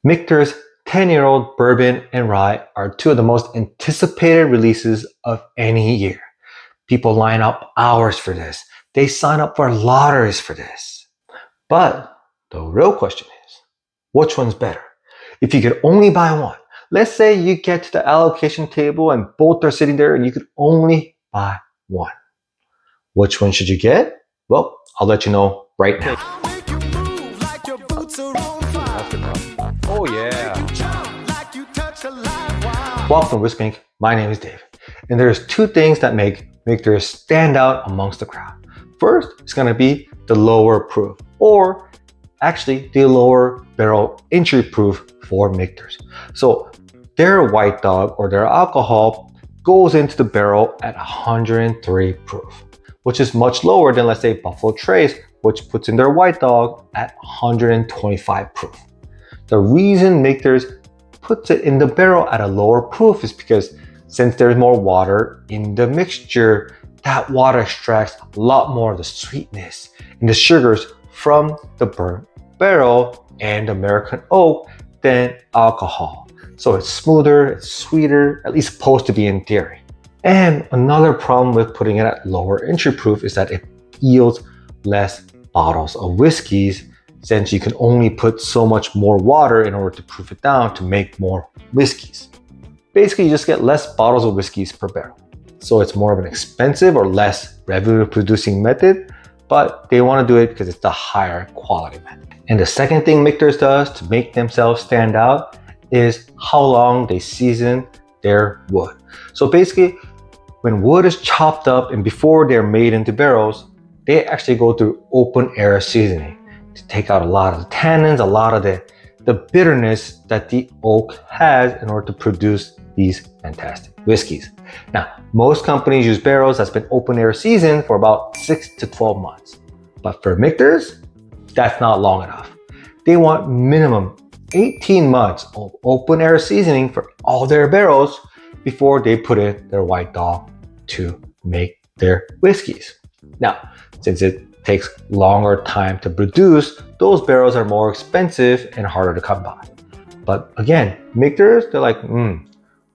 Michter's 10-year-old bourbon and rye are two of the most anticipated releases of any year. People line up hours for this. They sign up for lotteries for this. But the real question is, which one's better? If you could only buy one, let's say you get to the allocation table and both are sitting there and you could only buy one. Which one should you get? Well, I'll let you know right now. Oh yeah. Welcome to Whiskey. My name is Dave. And there's two things that make Michter stand out amongst the crowd. First, it's going to be the lower proof, or actually the lower barrel entry proof for Michters. So their white dog or their alcohol goes into the barrel at 103 proof, which is much lower than, let's say, Buffalo Trace, which puts in their white dog at 125 proof. The reason Michters puts it in the barrel at a lower proof is because since there's more water in the mixture, that water extracts a lot more of the sweetness and the sugars from the burnt barrel and American oak than alcohol. So it's smoother, it's sweeter, at least supposed to be in theory. And another problem with putting it at lower entry proof is that it yields less bottles of whiskeys, since you can only put so much more water in order to proof it down to make more whiskeys. Basically, you just get less bottles of whiskeys per barrel. So it's more of an expensive or less revenue producing method, but they want to do it because it's the higher quality method. And the second thing Michters does to make themselves stand out is how long they season their wood. So basically, when wood is chopped up and before they're made into barrels, they actually go through open air seasoning to take out a lot of the tannins, a lot of the bitterness that the oak has in order to produce these fantastic whiskeys. Now, most companies use barrels that's been open air seasoned for about 6 to 12 months. But for Michters, that's not long enough. They want minimum 18 months of open air seasoning for all their barrels before they put in their white dog to make their whiskeys. Now, since it takes longer time to produce, those barrels are more expensive and harder to come by. But again, Michters, they're like,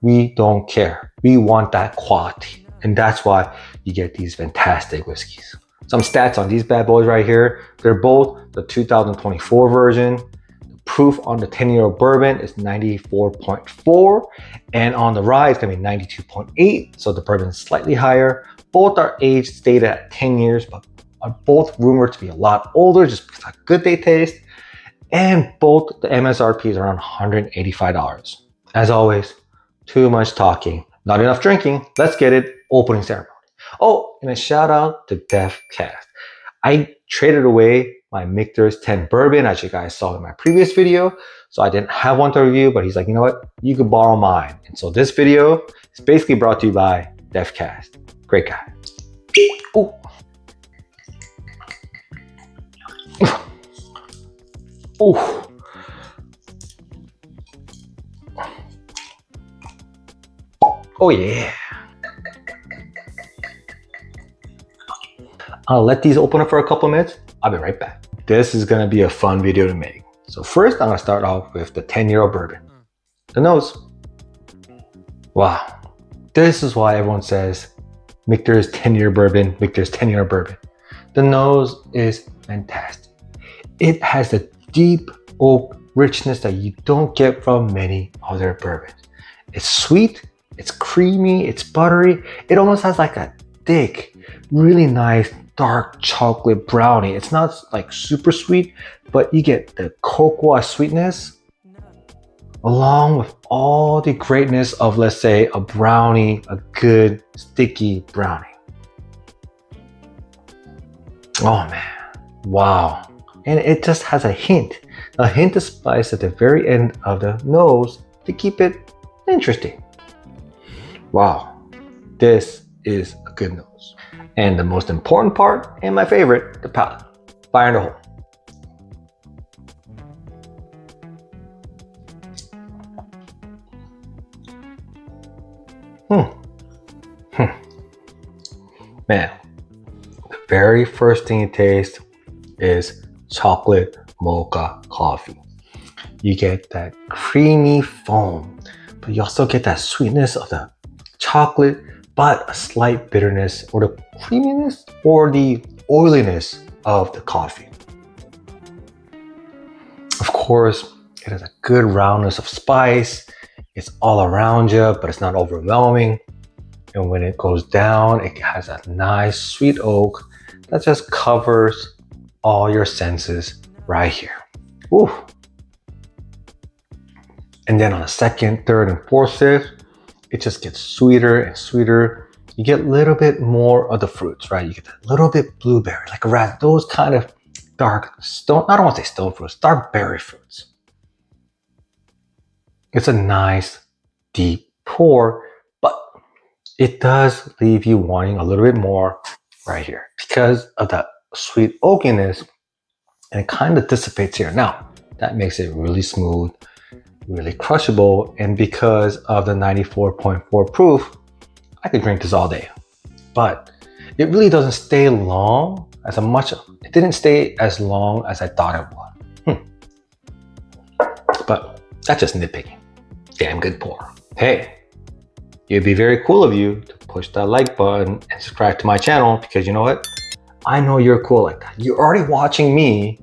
we don't care. We want that quality. And that's why you get these fantastic whiskeys. Some stats on these bad boys right here. They're both the 2024 version. The proof on the 10-year-old bourbon is 94.4. And on the rye, it's gonna be 92.8. So the bourbon is slightly higher. Both are aged stated at 10 years, but are both rumored to be a lot older just because how good they taste. And both the MSRP is around $185. As always, too much talking, not enough drinking. Let's get it. Opening ceremony. Oh, and a shout out to DefCast. I traded away my Michter's 10 bourbon, as you guys saw in my previous video. So I didn't have one to review, but he's like, you know what? You could borrow mine. And so this video is basically brought to you by DefCast. Great guy. Ooh. Ooh. Oh yeah. I'll let these open up for a couple minutes. I'll be right back. This is gonna be a fun video to make. So first, I'm gonna start off with the 10-year-old bourbon. The nose. Wow. This is why everyone says Michter's 10-year bourbon, Michter's 10-year bourbon. The nose is fantastic. It has a deep oak richness that you don't get from many other bourbons. It's sweet, it's creamy, it's buttery. It almost has like a thick, really nice dark chocolate brownie. It's not like super sweet, but you get the cocoa sweetness along with all the greatness of, let's say, a brownie, a good sticky brownie. Oh man, wow. And it just has a hint of spice at the very end of the nose to keep it interesting. Wow, this is a good nose. And the most important part, and my favorite, the palate. Fire in the hole. Man, the very first thing you taste is chocolate mocha coffee. you get that creamy foam, but you also get that sweetness of the chocolate, but a slight bitterness or the creaminess or the oiliness of the coffee. Of course, it has a good roundness of spice. It's all around you, but it's not overwhelming. And when it goes down, it has a nice sweet oak that just covers all your senses right here. Ooh. And then on the second, third, and fourth sip, it just gets sweeter and sweeter. You get a little bit more of the fruits, right? You get a little bit blueberry, like a those kind of dark stone, I don't want to say stone fruits, dark berry fruits. It's a nice deep pour, but it does leave you wanting a little bit more right here because of that sweet oakiness, and it kind of dissipates here. Now, that makes it really smooth, really crushable, and because of the 94.4 proof, I could drink this all day. But it really doesn't stay long it didn't stay as long as I thought it would. But that's just nitpicking. Damn good pour. Hey, it'd be very cool of you to push that like button and subscribe to my channel, because you know what? I know you're cool like that. You're already watching me,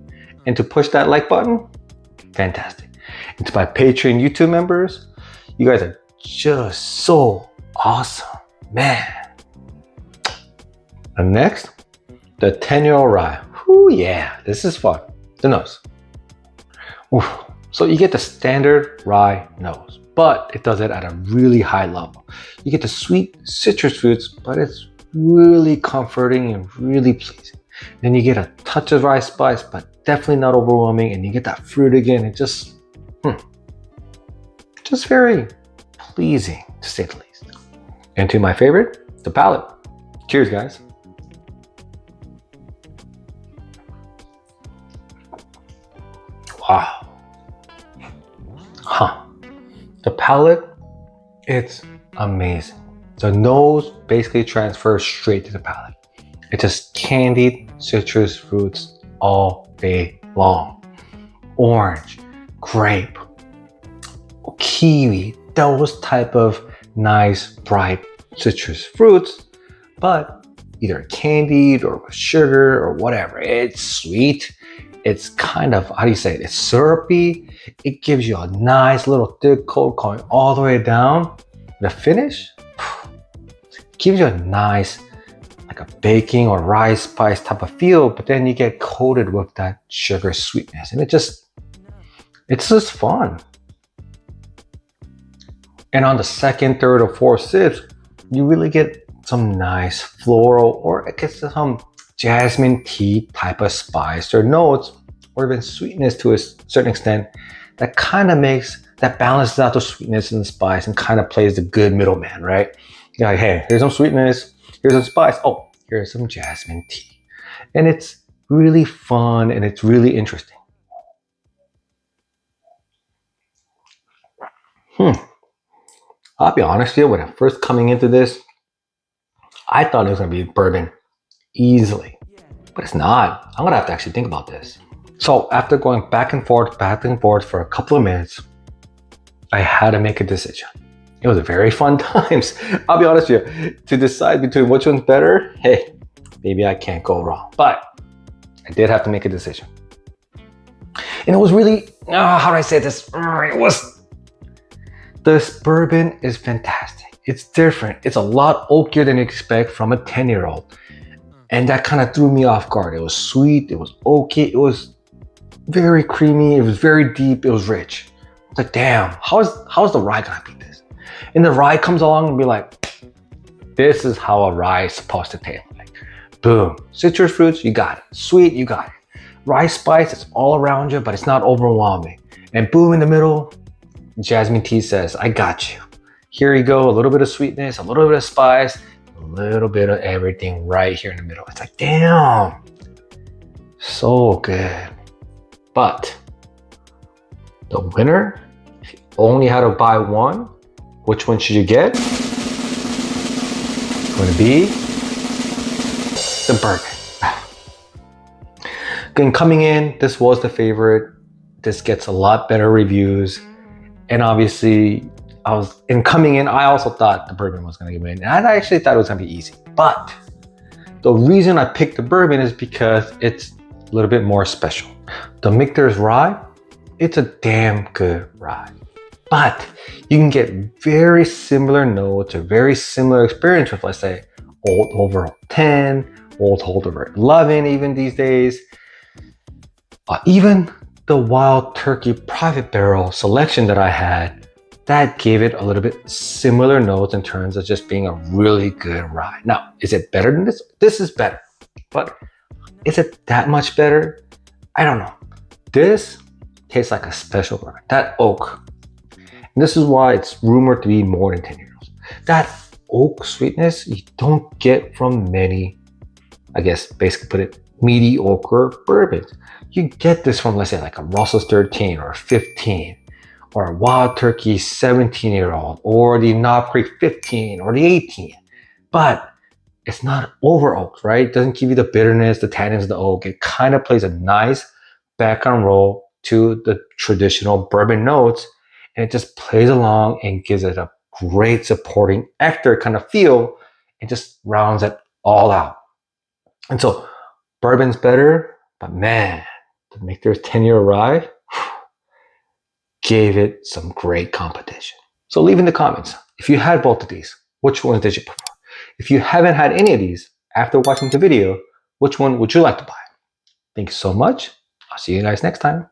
and to push that like button, fantastic. And to my Patreon YouTube members, you guys are just so awesome, man. And next, the 10-year-old rye. Ooh, yeah, this is fun. The nose. Ooh. So you get the standard rye nose, but it does it at a really high level. You get the sweet citrus fruits, but it's really comforting and really pleasing. Then you get a touch of rye spice, but definitely not overwhelming. And you get that fruit again. It just very pleasing, to say the least. And to my favorite, the palate. Cheers, guys. Wow. The palate, it's amazing. The nose basically transfers straight to the palate. It's just candied citrus fruits all day long. Orange, grape, kiwi, those type of nice bright citrus fruits, but either candied or with sugar or whatever. It's sweet. It's kind of, how do you say it? It's syrupy. It gives you a nice little thick coat going all the way down. The finish gives you a nice, like a baking or rye spice type of feel, but then you get coated with that sugar sweetness, and it's just fun. And on the second, third, or fourth sips, you really get some nice floral, or I guess some jasmine tea type of spice or notes, or even sweetness to a certain extent, that kind of that balances out the sweetness and the spice and kind of plays the good middleman, right? You're like, hey, here's some sweetness, here's some spice, oh, here's some jasmine tea. And it's really fun and it's really interesting. I'll be honest with you, when I'm first coming into this, I thought it was gonna be bourbon easily, but it's not. I'm gonna have to actually think about this. So after going back and forth for a couple of minutes, I had to make a decision. It was very fun times. I'll be honest with you, to decide between which one's better, hey, maybe I can't go wrong. But I did have to make a decision. And it was really, how do I say this? This bourbon is fantastic. It's different. It's a lot oakier than you expect from a 10-year-old. And that kind of threw me off guard. It was sweet, it was oaky, it was very creamy, it was very deep, it was rich. I was like, damn, how's the rye gonna beat this? And the rye comes along and be like, this is how a rye is supposed to taste like. Boom, citrus fruits, you got it. Sweet, you got it. Rye spice, it's all around you, but it's not overwhelming. And boom, in the middle, jasmine tea says, I got you. Here you go, a little bit of sweetness, a little bit of spice, a little bit of everything right here in the middle. It's like, damn, so good. But the winner, if you only had to buy one, which one should you get? It's going to be the bourbon. Again, coming in, this was the favorite. this gets a lot better reviews. And obviously, coming in, I also thought the bourbon was going to get in. And I actually thought it was going to be easy. But the reason I picked the bourbon is because it's a little bit more special. The Michter's Rye, it's a damn good rye. But you can get very similar notes or very similar experience with, let's say, Old Overall 10, Old Holder 11 even these days. Even the Wild Turkey Private Barrel selection that I had, that gave it a little bit similar notes in terms of just being a really good rye. Now, is it better than this? This is better. But is it that much better? I don't know. This tastes like a special bourbon. That oak. And this is why it's rumored to be more than 10 years old. That oak sweetness you don't get from many, I guess, basically put it, mediocre bourbons. You get this from, let's say, like a Russell's 13 or a 15, or a Wild Turkey 17-year-old, or the Knob Creek 15 or the 18. But it's not over oaked, right? It doesn't give you the bitterness, the tannins of the oak. It kind of plays a nice background role to the traditional bourbon notes, and it just plays along and gives it a great supporting actor kind of feel and just rounds it all out. And so bourbon's better, but man, the Michter's 10-year rye gave it some great competition. So leave in the comments, if you had both of these, which ones did you prefer? If you haven't had any of these after watching the video, which one would you like to buy? Thank you so much. I'll see you guys next time.